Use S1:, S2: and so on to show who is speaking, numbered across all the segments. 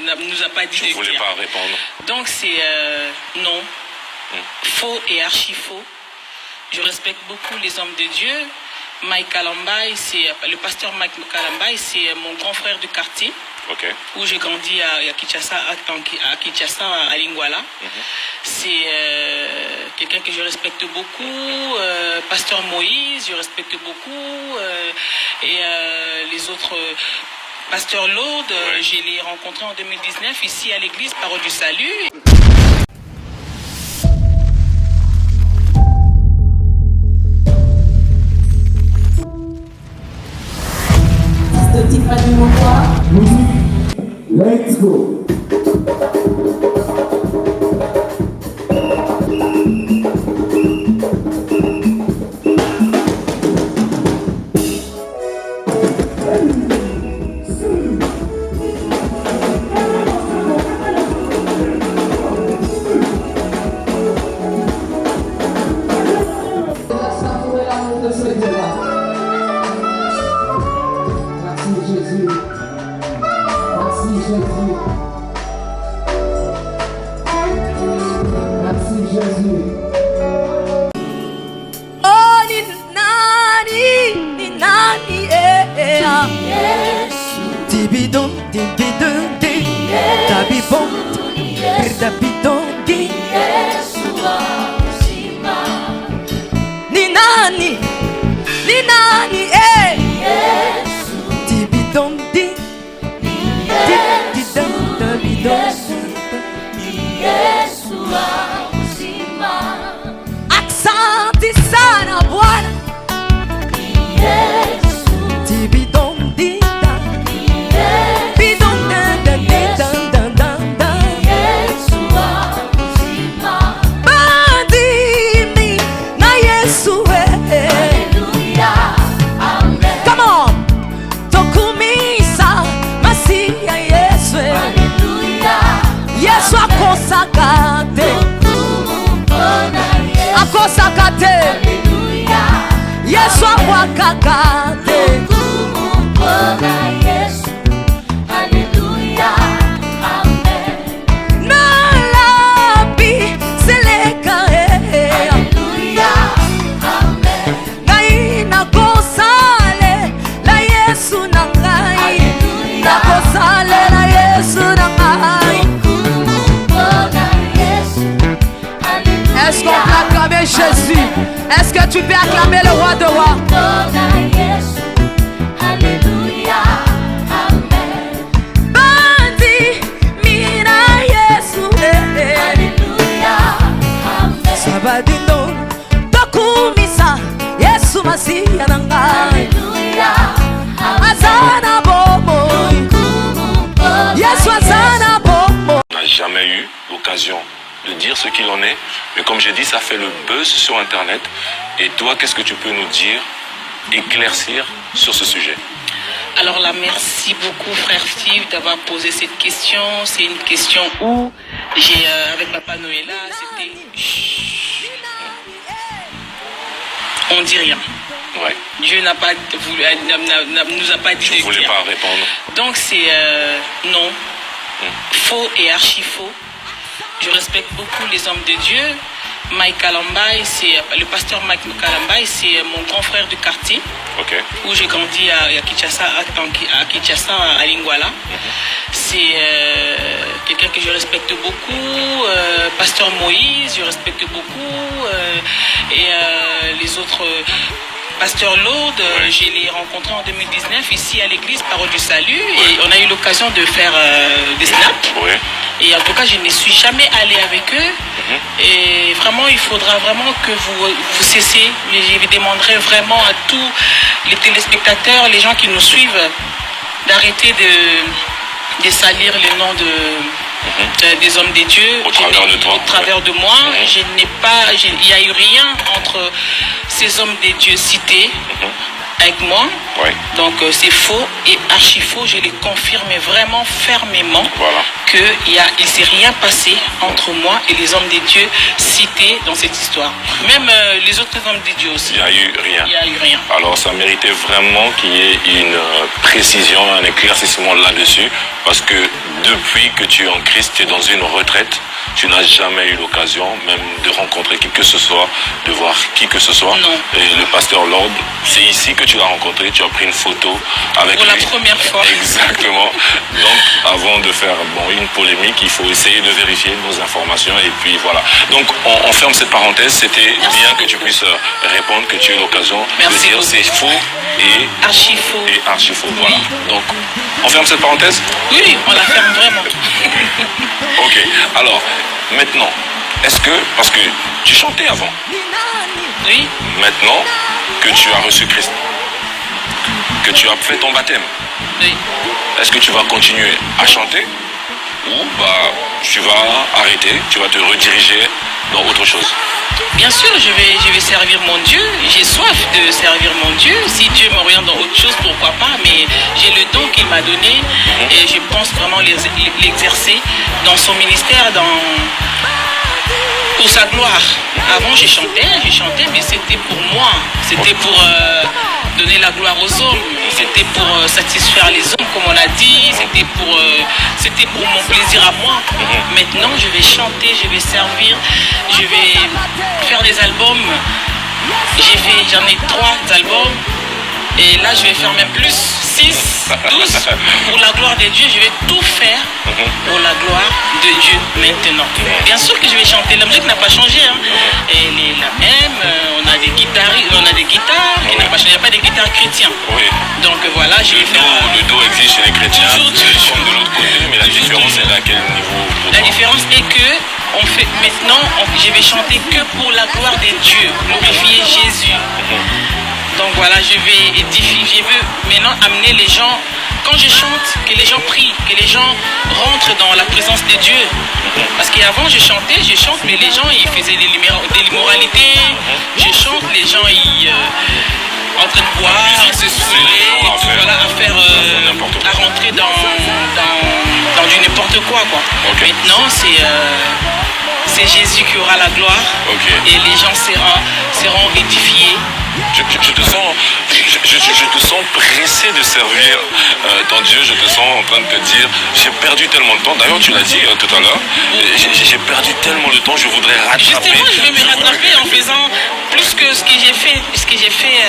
S1: nous a pas dit.
S2: Je ne voulais pas répondre.
S1: Donc c'est non, faux et archi faux. Je respecte beaucoup les hommes de Dieu. Mike Kalambaye, c'est le pasteur Mike Kalambaye, c'est mon grand frère du quartier.
S2: Okay.
S1: Où j'ai grandi à Kinshasa, à Lingwala. C'est quelqu'un que je respecte beaucoup. Pasteur Moïse, je respecte beaucoup. Et les autres, Pasteur Lourdes, je l'ai rencontré en 2019 ici à l'église Parole du Salut.
S3: Let's go.
S4: Est-ce qu'on peut acclamer Jésus? Est-ce que tu peux acclamer le roi de rois?
S2: On n'a jamais eu l'occasion de dire ce qu'il en est, mais comme j'ai dit, ça fait le buzz sur internet. Et toi, qu'est-ce que tu peux nous dire, éclaircir sur ce sujet?
S1: Alors là, merci beaucoup frère Steve d'avoir posé cette question. C'est une question où j'ai avec Papa Noëlla, c'était on dit rien.
S2: Ouais.
S1: Dieu n'a pas voulu, nous a pas dit.
S2: Je ne voulais pas répondre.
S1: Donc c'est non, faux et archi faux. Je respecte beaucoup les hommes de Dieu. Mike Kalambaye, c'est le pasteur Mike Kalambaye, c'est mon grand frère du quartier.
S2: Okay.
S1: Où j'ai grandi à Kinshasa, à Lingwala. C'est quelqu'un que je respecte beaucoup. Pasteur Moïse, je respecte beaucoup. Et les autres. Pasteur Lourdes, je l'ai rencontré en 2019 ici à l'église Parole du Salut. Et on a eu l'occasion de faire des snaps. Et en tout cas, je ne suis jamais allée avec eux. Et vraiment, il faudra vraiment que vous cessiez. Je vous demanderai vraiment à tous les téléspectateurs, les gens qui nous suivent, d'arrêter de salir les noms des hommes des dieux
S2: au travers de moi.
S1: Je n'ai pas, il n'y a eu rien entre ces hommes des dieux cités avec moi.
S2: Oui.
S1: Donc c'est faux et archi faux. Je les confirme vraiment fermement
S2: Voilà.
S1: qu'il ne s'est rien passé entre moi et les hommes des dieux cités dans cette histoire. Même les autres hommes des dieux aussi.
S2: Il n'y a eu rien.
S1: Il n'y a eu rien.
S2: Alors ça méritait vraiment qu'il y ait une précision, un éclaircissement là-dessus, parce que depuis que tu es en Christ, tu es dans une retraite, tu n'as jamais eu l'occasion même de rencontrer qui que ce soit, de voir qui que ce soit.
S1: Non.
S2: Et le pasteur Lord, c'est ici que tu l'as rencontré, tu as pris une photo avec
S1: Pour
S2: lui.
S1: la première fois.
S2: Exactement. Donc avant de faire une polémique, il faut essayer de vérifier nos informations et puis voilà. Donc on ferme cette parenthèse, c'était bien que tu puisses répondre, que tu aies l'occasion de
S1: Merci
S2: dire
S1: beaucoup.
S2: c'est faux et
S1: Archi faux.
S2: archi faux. Voilà. Donc on ferme cette parenthèse.
S1: Oui, on la ferme vraiment.
S2: Ok. Alors maintenant, est-ce que, parce que tu chantais avant,
S1: Oui,
S2: maintenant que tu as reçu Christ, que tu as fait ton baptême,
S1: oui.
S2: est-ce que tu vas continuer à chanter ou tu vas arrêter, tu vas te rediriger dans autre chose?
S1: Bien sûr, je vais servir mon Dieu. J'ai soif de servir mon Dieu. Si Dieu m'oriente dans autre chose, pourquoi pas. Mais j'ai le don qu'il m'a donné et je pense vraiment l'exercer dans son ministère, pour sa gloire. Avant, je chantais, mais c'était pour moi. C'était pour donner la gloire aux hommes. C'était pour satisfaire les hommes, comme on a dit. C'était pour mon plaisir à moi. Maintenant, je vais chanter, je vais servir, je vais faire des albums. J'en ai 3 albums. Et là, je vais faire même plus, 6, 12. Pour la gloire de Dieu, je vais tout faire pour la gloire de Dieu maintenant. Bien sûr que je vais chanter. La musique n'a pas changé. Hein. Elle est la même. On a des guitares qui n'ont pas changé. Il n'y a pas de guitares chrétiens.
S2: Oui.
S1: Donc voilà, je vais faire.
S2: Le dos existe chez les chrétiens,
S1: Toujours.
S2: comme de l'autre côté, mais la différence est à quel niveau pour
S1: La
S2: toi?
S1: différence est que je vais chanter que pour la gloire de Dieu, glorifier Jésus. Donc voilà, je vais édifier, je veux maintenant amener les gens, quand je chante, que les gens prient, que les gens rentrent dans la présence de Dieu. Parce qu'avant je chante, mais les gens ils faisaient de l'immoralité. Je chante, les gens ils en train de boire, à se saouler, et tout, voilà, à rentrer dans du n'importe quoi.
S2: Okay.
S1: Maintenant c'est Jésus qui aura la gloire.
S2: Okay.
S1: Et les gens seront édifiés.
S2: Je te sens pressé de servir ton Dieu. Je te sens en train de te dire, j'ai perdu tellement de temps. D'ailleurs, tu l'as dit tout à l'heure, j'ai perdu tellement de temps, je voudrais rattraper.
S1: Justement, je vais me rattraper en faisant plus que ce que j'ai fait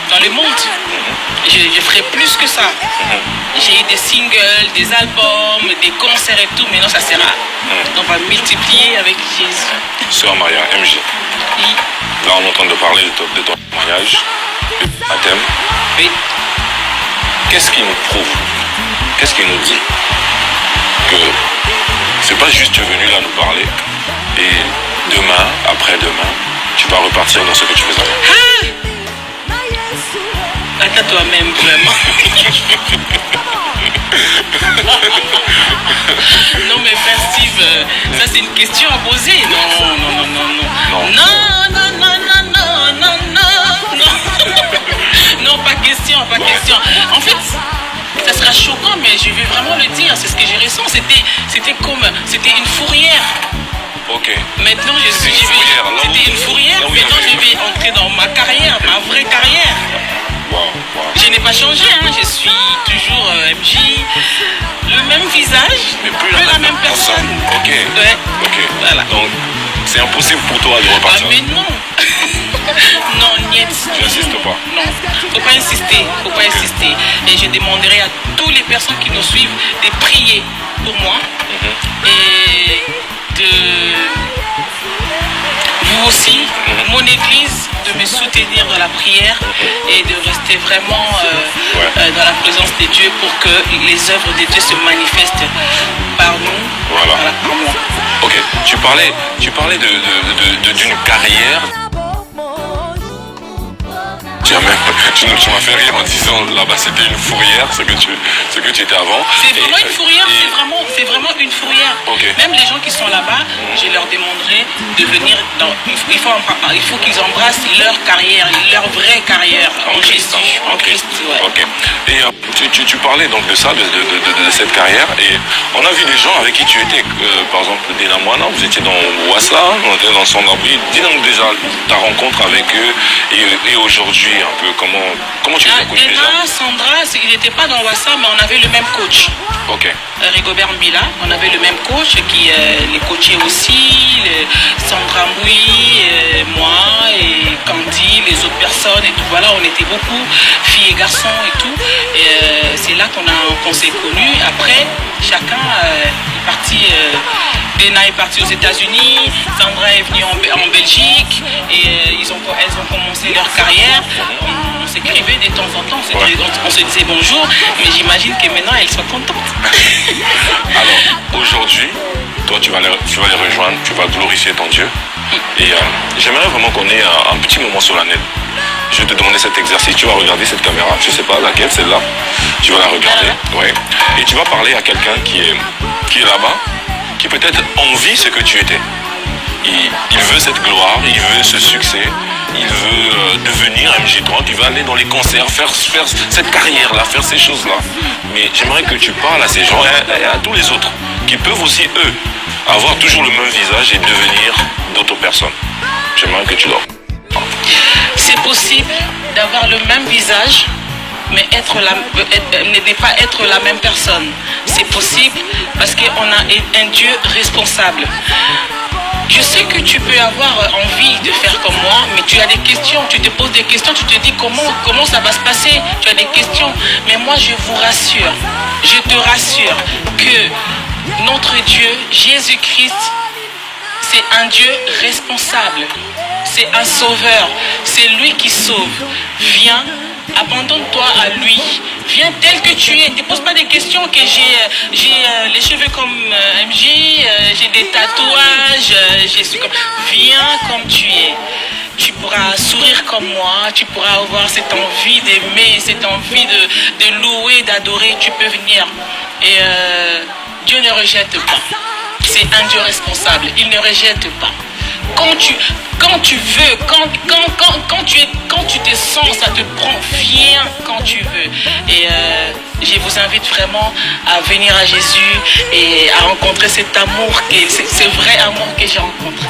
S1: dans le monde. Je ferai plus que ça. J'ai eu des singles, des albums, des concerts et tout, mais non, ça sera. On va multiplier avec Jésus.
S2: Sœur Maria, MJ.
S1: Oui.
S2: Là, on est en train de parler de ton mariage, de baptême.
S1: Oui.
S2: Qu'est-ce qui nous prouve, qu'est-ce qui nous dit que c'est pas juste tu es venu là nous parler et demain, après-demain, tu vas repartir dans ce que tu faisais avant?
S1: Attends toi-même, vraiment. Non mais frère Steve, ça c'est une question à poser. Non. Non, pas question. En fait, ça sera choquant, mais je vais vraiment le dire. C'est ce que j'ai ressenti. C'était une fourrière.
S2: Ok.
S1: Maintenant, c'était une fourrière. Maintenant, je vais entrer dans ma carrière, ma vraie carrière.
S2: Wow.
S1: Je n'ai pas changé, hein. Je suis toujours MJ, le même visage,
S2: mais plus
S1: la même personne.
S2: Ok.
S1: Ouais.
S2: Ok.
S1: Voilà.
S2: Donc, c'est impossible pour toi de repartir.
S1: Ah, mais non. Non, niet.
S2: Tu n'insistes pas.
S1: Non, faut pas insister. Et je demanderai à toutes les personnes qui nous suivent de prier pour moi et de vous aussi, mon église, de me soutenir dans la prière et de rester vraiment dans la présence de Dieu pour que les œuvres de Dieu se manifestent par nous,
S2: voilà.
S1: Par moi.
S2: Ok, tu parlais d'une carrière. Tu m'as fait rire en disant là-bas c'était une fourrière, ce que tu étais avant.
S1: C'est vraiment une fourrière, c'est vraiment une fourrière.
S2: Okay.
S1: Même les gens qui sont là-bas, je leur demanderai de venir dans... Il faut qu'ils embrassent leur carrière, leur vraie carrière en Jésus, en Christ. Ouais.
S2: Ok. Et tu parlais donc de ça, de cette carrière, et on a vu des gens avec qui tu étais, par exemple Dina Moana, vous étiez dans Ouassa, on était dans son abri. Dis-nous déjà ta rencontre avec eux et aujourd'hui un peu comment tu les coaches déjà.
S1: Sandra, il n'était pas dans Ouassa, mais on avait le même coach.
S2: Ok.
S1: Rigobert Mbila, on avait le même coach qui les coachait aussi, Sandra Mboui, moi et Candy, les autres personnes et tout. Voilà, on était beaucoup, filles et garçons et tout. Et c'est là qu'on s'est connus. Après, chacun est parti. Dena est partie aux États-Unis, Sandra est venue en Belgique et elles ont commencé leur carrière. On s'écrivait de temps en temps, on se disait bonjour, mais j'imagine que maintenant elles sont contentes.
S2: Alors, aujourd'hui, toi tu vas les rejoindre, tu vas glorifier ton Dieu. Et j'aimerais vraiment qu'on ait un petit moment solennel. Je vais te demander cet exercice, tu vas regarder cette caméra, je ne sais pas laquelle, celle-là. Tu vas la regarder, ouais. Et tu vas parler à quelqu'un qui est là-bas, qui peut-être envie ce que tu étais. Il veut cette gloire, il veut ce succès, il veut devenir MJ30, il veut aller dans les concerts, faire cette carrière-là, faire ces choses-là. Mais j'aimerais que tu parles à ces gens et à tous les autres qui peuvent aussi, eux, avoir toujours le même visage et devenir d'autres personnes. J'aimerais que tu leur...
S1: C'est possible d'avoir le même visage, mais ne pas être la même personne. C'est possible parce qu'on a un Dieu responsable. Je sais que tu peux avoir envie de faire comme moi, mais tu as des questions, tu te poses des questions, tu te dis comment ça va se passer, tu as des questions. Mais moi je vous rassure, je te rassure que notre Dieu, Jésus-Christ, c'est un Dieu responsable. C'est un sauveur, c'est lui qui sauve. Viens, abandonne-toi à lui. Viens tel que tu es. Ne pose pas des questions que j'ai les cheveux comme MJ, j'ai des tatouages, Viens comme tu es. Tu pourras sourire comme moi, tu pourras avoir cette envie d'aimer, cette envie de louer, d'adorer. Tu peux venir. Et Dieu ne rejette pas. C'est un Dieu responsable. Il ne rejette pas. Quand tu veux, quand tu te sens, ça te prend, viens quand tu veux. Et je vous invite vraiment à venir à Jésus et à rencontrer cet amour, ce vrai amour que j'ai rencontré.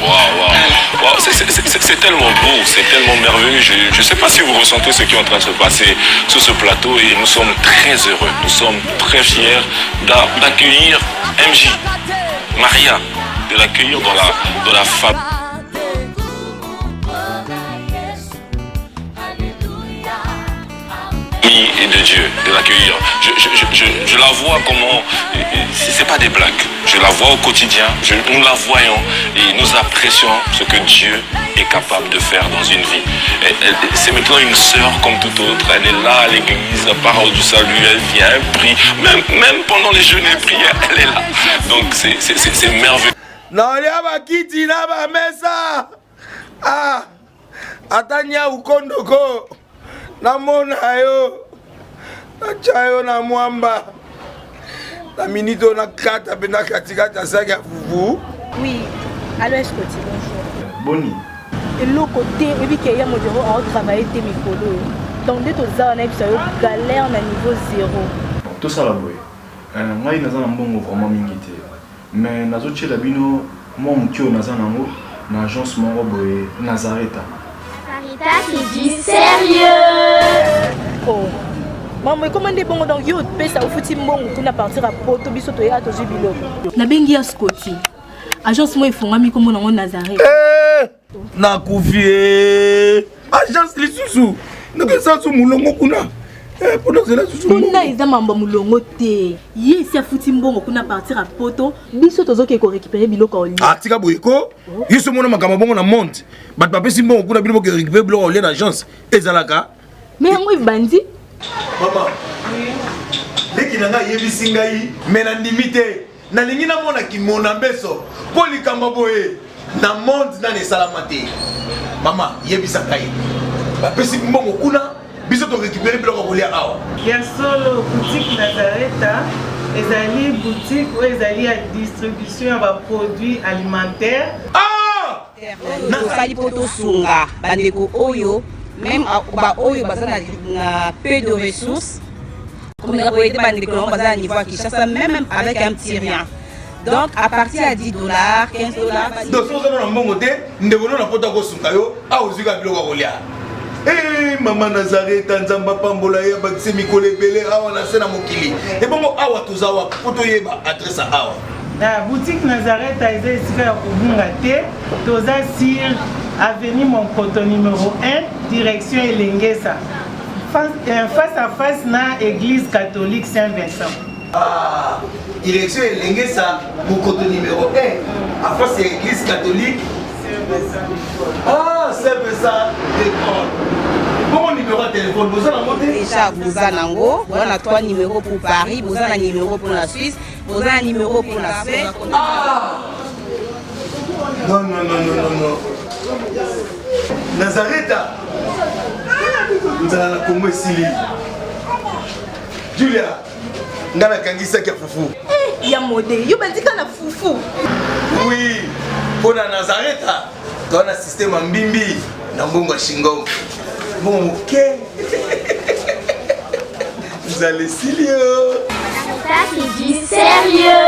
S2: Wow. C'est tellement beau, c'est tellement merveilleux. Je ne sais pas si vous ressentez ce qui est en train de se passer sur ce plateau et nous sommes très heureux, nous sommes très fiers d'accueillir MJ, Maria, de l'accueillir dans la famille. Et de Dieu, de l'accueillir. Je la vois comment, c'est pas des blagues, je la vois au quotidien, nous la voyons et nous apprécions ce que Dieu est capable de faire dans une vie. C'est maintenant une sœur comme toute autre, elle est là à l'église, la parole du salut, elle vient, elle prie, même pendant les jeûnes et prières, elle est là. Donc c'est merveilleux.
S3: Non, il y a pas qui dit là, mais ça. Ah, Atania ou Kondoko. Namona yo. Nachayo na mwamba. La minute on a 4 à Bena Katikata Saga Foufou.
S5: Oui, alors est-ce que tu bonjour.
S3: Boni.
S5: Et l'autre côté, et puis qu'il y a mon bureau à travailler tes micros. Donc, dès que tu as une galère à niveau 0.
S6: Tout ça là, boy. Moi, il y a un bon vraiment mingité. Mais dans autres chez la bino, moi, mon tio n'a pas agence mon boy Nazareta.
S7: Sarita qui dit sérieux.
S5: Oh. Maman, comment est bon donc yo pèse au foutu bon pour na partir à Porto biso to ya to jibilo. Na bengi à Scotty. Agence moi ifongwa mi comme na Nazareth.
S3: Na kufie. Agence lisusu. Na kesa su mulongo kuna. Pendant cela susu.
S5: Kuna eza mamba mulongo te. Ye si a foutu mbongo kuna partir à Porto biso tozo ke ko récupérer biloko oli.
S3: Ah tika boyeko. Yiso mona makamba bongo na monte. Bat papa si mbongo kuna biloko récupérer biloko oli na agence. Ezalaka.
S5: Mais moi bandi.
S3: Maman, leki nanga yebisi ngai mena ndimite na lingi na mona ki mona beso poli kamba boye na monde na ne salamate. Maman, yebisa ngai. Ba pesi mbongo kuna biso to récupérer biloko kolia awa.
S8: Ya solo boutique Nazareta ezali boutique ou ezali à distribution de produits alimentaires.
S9: Tosali poto sunga bandeko oyo même ba oyo baza na peu de ressources comme la boîte bandeko on baza à niveau Kinshasa même avec un petit rien. Donc à partir à $10, $15.
S3: Donc si vous avez un bon côté, nous devons nous apporter au sunga yo a ozuka biloko kolia. Eh maman Nazareth nzamba pambola ya bakise mikole belé awa na sena mokili. Et bongo awa tozawa poto yeba adresse awa.
S8: La boutique Nazareth a été ici à Obungate, Toza sur avenue Monkoto numéro 1, direction Elengesa. Face à face na église catholique Saint-Vincent.
S3: Ah, direction Elengesa, Monkoto numéro 1, à face à l'église catholique Saint-Vincent. Ah, Saint-Vincent d'école. Bon numéro de téléphone, vous avez monté
S9: déjà vous avez nango, on a 3 numéros pour Paris, vous avez un numéro pour la Suisse, vous avez un numéro pour la Suède.
S3: Ah non. Nazareth, vous allez la Congo Sili. Julia, ngana kangisa kia fufu.
S5: Ya modé, yo bandika na fufu.
S3: Oui, pour la Nazareth, tu as un système en bimbi, dans Bongo Shingo. Bon, ok. Vous allez sérieux.
S7: Carita qui dit sérieux.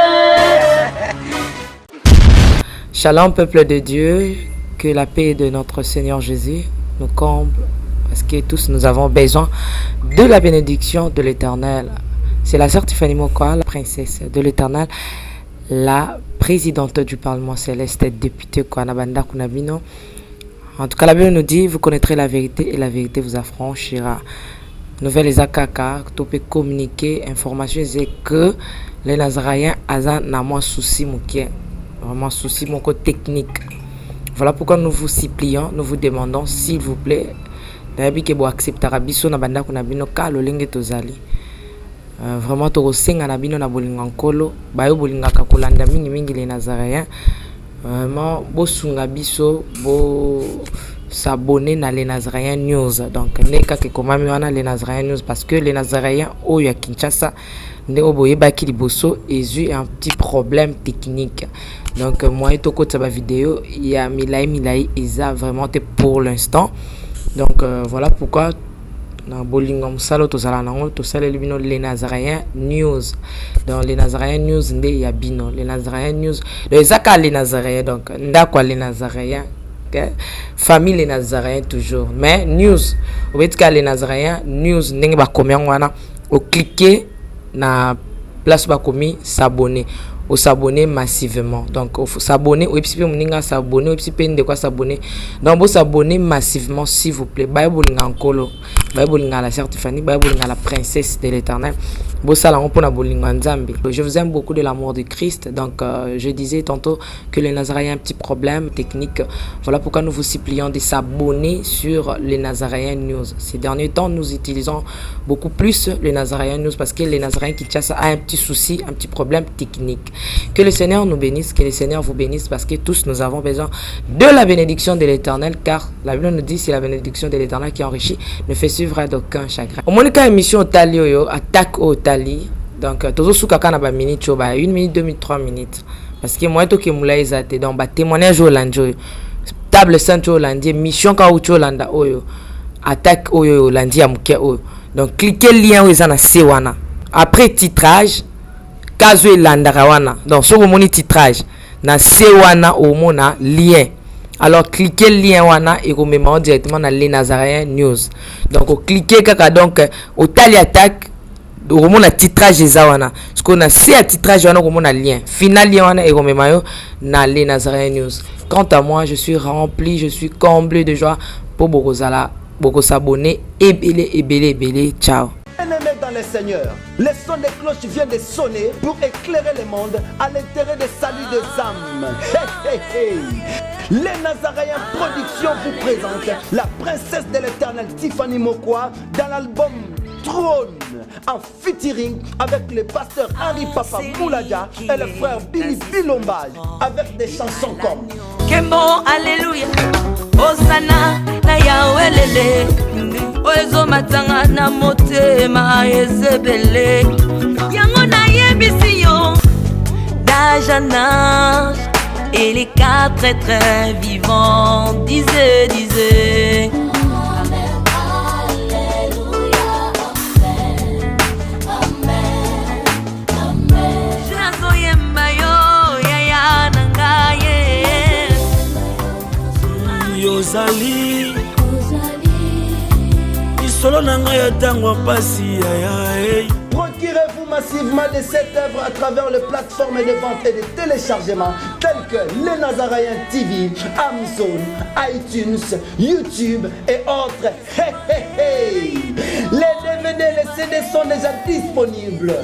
S10: Shalom peuple de Dieu, que la paix de notre Seigneur Jésus nous comble, parce que tous nous avons besoin de la bénédiction de l'Éternel. C'est la sœur Tiffany Mokoa, la princesse de l'Éternel, la présidente du Parlement céleste, députée Kwanabanda Kunabino. En tout cas, la Bible nous dit, vous connaîtrez la vérité et la vérité vous affranchira. Nouvelle Akaka, tu peux communiquer, information, c'est que les Nazaréens ont moins souci, vraiment souci, mon côté technique. Voilà pourquoi nous vous supplions, nous vous demandons, s'il vous plaît, d'ailleurs, vous acceptez Rabiso na banda kunabino ka lolenge tozali. Vraiment, tu resenga na bino na bolingankolo, bayo bolingaka kolanda mingi les Nazaréens. Vraiment, bo sunga biso, bo s'abonner na les Nazaréens News. Donc, neka ke komami wana les Nazaréens News parce que les Nazaréens au ya Kinshasa ne oboye baki liboso ezu un petit problème technique. Donc, moi et toko tsaba vidéo, il y a milai isa vraiment pour l'instant. Donc, voilà pourquoi dans Bolingam Salo Tosala Nango, Tosala Libino, les Nazaréens News. Dans les Nazaréens News, il y a Bino, les Nazaréens News. Les Zaka les Nazaréens, donc, Ndakwa les Nazaréens. Okay? Famille les Nazaréens toujours. Mais News, au fait que les Nazaréens News, n'est pas combien on a. Au cliquer, na place ba commis s'abonner. Au s'abonner massivement. Donc, s'abonner, ou puis on s'abonner, ou puis de quoi s'abonner. Donc, vous s'abonner massivement, s'il vous plaît. Bible en colo, Bible à la sœur Tiffany, Bible à la princesse de l'Éternel. Je vous aime beaucoup de l'amour de Christ. Donc, je disais tantôt que les Nazaréens ont un petit problème technique. Voilà pourquoi nous vous supplions de s'abonner sur les Nazaréens News. Ces derniers temps, nous utilisons beaucoup plus les Nazaréens News parce que les Nazaréens Kinshasa a un petit souci, un petit problème technique. Que le Seigneur nous bénisse, que le Seigneur vous bénisse parce que tous nous avons besoin de la bénédiction de l'Éternel car la Bible nous dit c'est la bénédiction de l'Éternel qui enrichit, ne fait suivre d'aucun chagrin. Au moins, émission Talio, attaque au Tali. Donc, toujours sous kakana ba minute, 1 minute, 2 minutes, 3 minutes. Parce que moi, tout qui moulay zate, donc, témoignage au lundi, table sainte au lundi, mission kaucho landa oyo, attaque au lundi à mouké oyo. Donc, cliquez le lien où ils en a sewana. Après titrage, kazo landa rawana. Donc, sur le titrage, na sewana au mona lien. Alors, cliquez le lien wana et vous mettez directement dans les Nazaréens News. Donc, cliquez kaka donc au tali attaque. Au moment la titrage zawana parce qu'on a c'est à titrage wana au moment lien final lien wana et on met mayo na les Nazaréens News. Quant à moi, je suis rempli, je suis comblé de joie pour beaucoup s'abonner et belé ciao.
S11: Bien-aimés dans le Seigneur, le son des cloches vient de sonner pour éclairer le monde à l'intérêt des saluts des âmes. Hey, hey, hey. Les Nazaréens Productions vous présentent la princesse de l'Éternel Tiffany Mokoa dans l'album Trône en featuring avec le pasteur Henri Papa Moulaga et le frère Billy Bilombage avec des chansons comme
S12: Kembo Alléluia Osana na Yahweh Oezo matanga na motema ezebele Yango na ye Bibisio, d'âge en âge, et les quatre êtres vivants disaient.
S13: Yozali Isolo nanga ya tango pasi ya.
S11: Procurez-vous massivement de cette œuvre à travers les plateformes de vente et de téléchargement telles que Les Nazaréens TV, Amazon, iTunes, YouTube et autres. Hey, hey, hey. Les DVD, les CD sont déjà disponibles.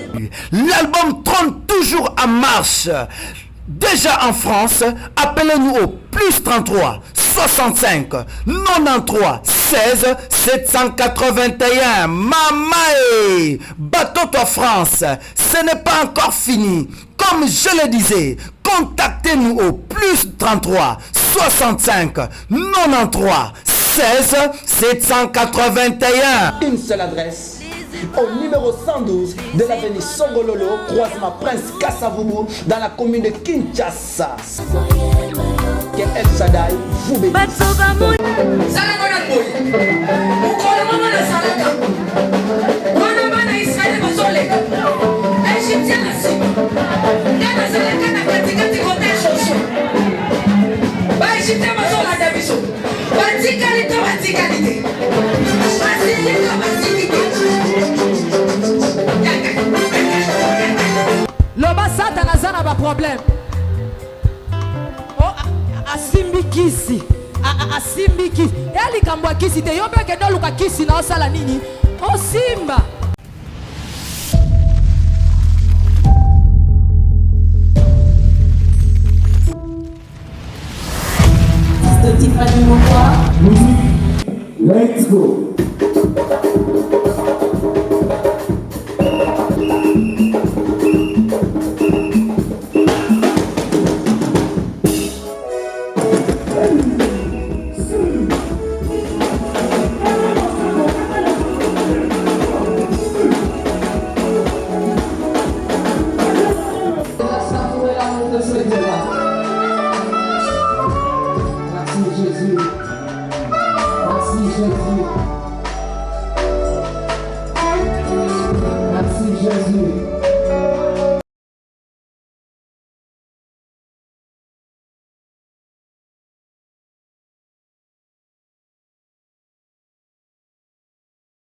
S11: L'album trône toujours en marche. Déjà en France, appelez-nous au plus 33 65 93 16 781. Mamae, bateau-toi France, ce n'est pas encore fini. Comme je le disais, contactez-nous au plus 33 65 93 16 781. Une seule adresse. Au numéro 112 de l'avenue Songololo, croisement Prince Kassavoubou, dans la commune de Kinshasa. Que El Shaddai vous bénisse.
S4: Loba Satan azana ba problème. Oh asimbi kisi. Asimbi kisi. Eli kambwa kisi te yo peke ndo luka kisi na osala nini? O simba.
S11: Let's go.
S14: Merci Jésus.